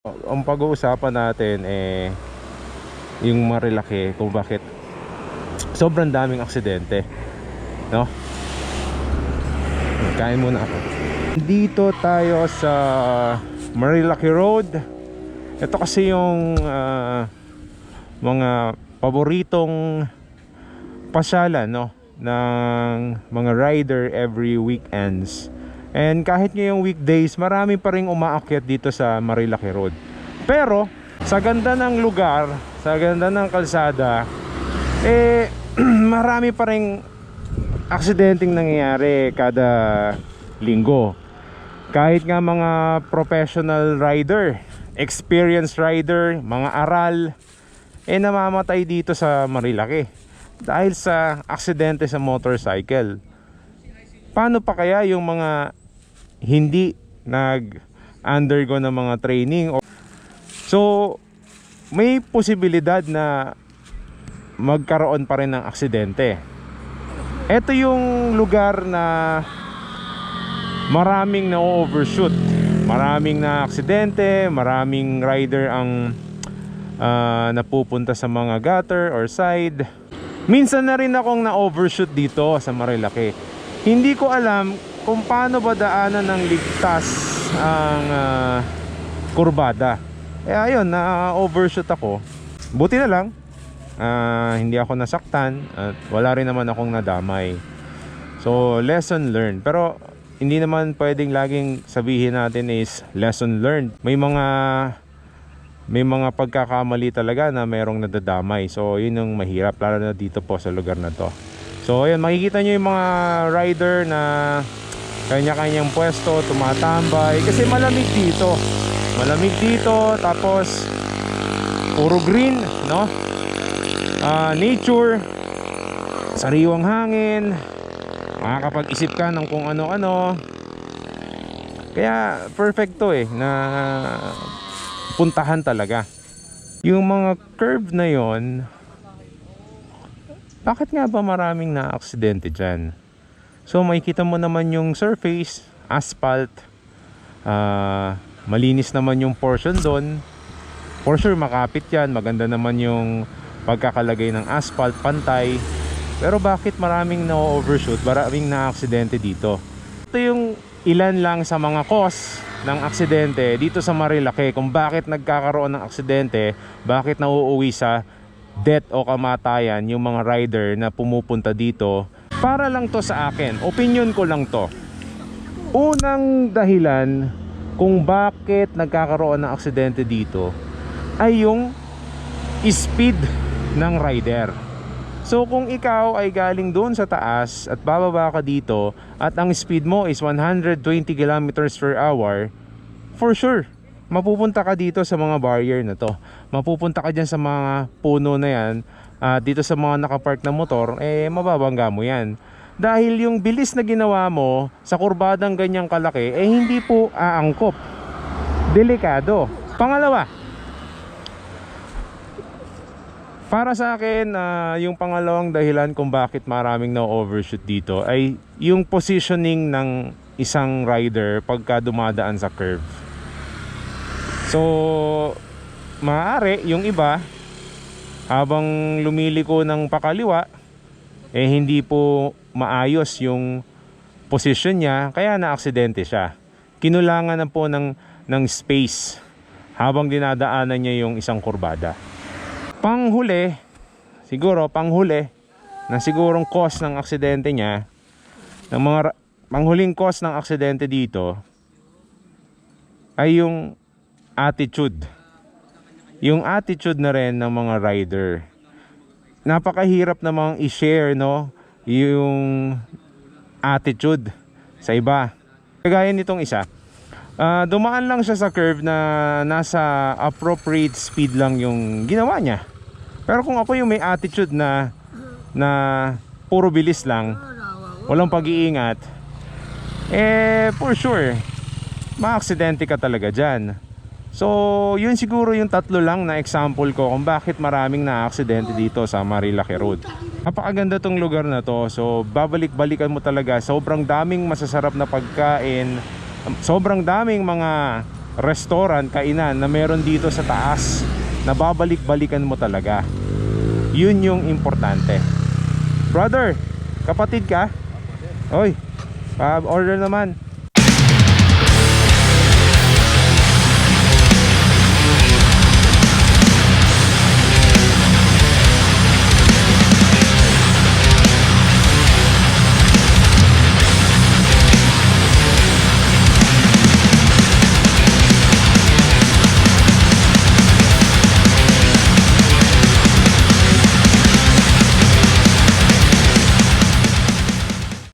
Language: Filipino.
Ang pag-uusapan natin yung Marilaki, kung bakit sobrang daming aksidente, no? Kain muna ako. Dito tayo sa Marilaki Road. Ito kasi yung mga paboritong pasyalan, no, ng mga rider every weekends. And kahit ngayong weekdays, marami pa ring umaakyat dito sa Marilaki Road. Pero sa ganda ng lugar, sa ganda ng kalsada, marami pa ring aksidenteng nangyayari kada linggo. Kahit nga mga professional rider, experienced rider, mga aral, namamatay dito sa Marilaki dahil sa aksidente sa motorcycle. Paano pa kaya yung mga hindi nag-undergo ng mga training? So may posibilidad na magkaroon pa rin ng aksidente. Ito yung lugar na maraming na-overshoot, maraming na aksidente, maraming rider ang napupunta sa mga gutter or side. Minsan na rin akong na-overshoot dito sa Marilaki. Hindi ko alam kung paano ba daanan ng ligtas ang kurbada. Ayun, na-overshoot ako. Buti na lang, hindi ako nasaktan at wala rin naman akong nadamay. So, lesson learned. Pero hindi naman pwedeng laging sabihin natin is lesson learned. May mga pagkakamali talaga na merong nadadamay. So, yun yung mahirap, lalo na dito po sa lugar na to. So ayan, makikita nyo yung mga rider na kanya-kanyang pwesto, tumatambay. Kasi malamig dito. Malamig dito, tapos puro green, no? Nature, sariwang hangin, makakapag-isip ka ng kung ano-ano. Kaya perfect to na puntahan talaga. Yung mga curve na yon, bakit nga ba maraming na-aksidente dyan? So makikita mo naman yung surface, asphalt, malinis naman yung portion doon. For sure makapit yan, maganda naman yung pagkakalagay ng asphalt, pantay. Pero bakit maraming na-overshoot, maraming na-aksidente dito? Ito yung ilan lang sa mga cause ng aksidente dito sa Marilaki, kung bakit nagkakaroon ng aksidente, bakit nauuwi sa death o kamatayan yung mga rider na pumupunta dito. Para lang to sa akin, opinion ko lang to. Unang dahilan kung bakit nagkakaroon ng aksidente dito ay yung speed ng rider. So kung ikaw ay galing doon sa taas at bababa ka dito at ang speed mo is 120 kilometers per hour, for sure mapupunta ka dito sa mga barrier na to. Mapupunta ka dyan sa mga puno na yan, dito sa mga nakapark na motor, mababangga mo yan. Dahil yung bilis na ginawa mo sa kurbadang ganyang kalaki, hindi po aangkop. Delikado. Pangalawa, para sa akin, yung pangalawang dahilan kung bakit maraming na-overshoot dito ay yung positioning ng isang rider pagka dumadaan sa curve. So, maaari yung iba habang lumiliko ng pakaliwa, hindi po maayos yung position niya, kaya na-aksidente siya. Kinulangan na po ng space habang dinadaanan niya yung isang kurbada. Panghuli na sigurong cause ng aksidente niya, ng mga panghuling cause ng aksidente dito ay yung attitude. Yung attitude na rin ng mga rider. Napakahirap namang i-share, no, yung attitude sa iba. Kagaya nitong isa, dumaan lang siya sa curve na nasa appropriate speed lang yung ginawa niya. Pero kung ako yung may attitude na puro bilis lang, walang pag-iingat, for sure ma-aksidente ka talaga dyan. So yun siguro yung tatlo lang na example ko kung bakit maraming na-aksidente dito sa Marilaki Road. Napakaganda tong lugar na to. So babalik-balikan mo talaga. Sobrang daming masasarap na pagkain, sobrang daming mga restaurant, kainan na meron dito sa taas na babalik-balikan mo talaga. Yun yung importante. Brother, kapatid ka? Oy, order naman.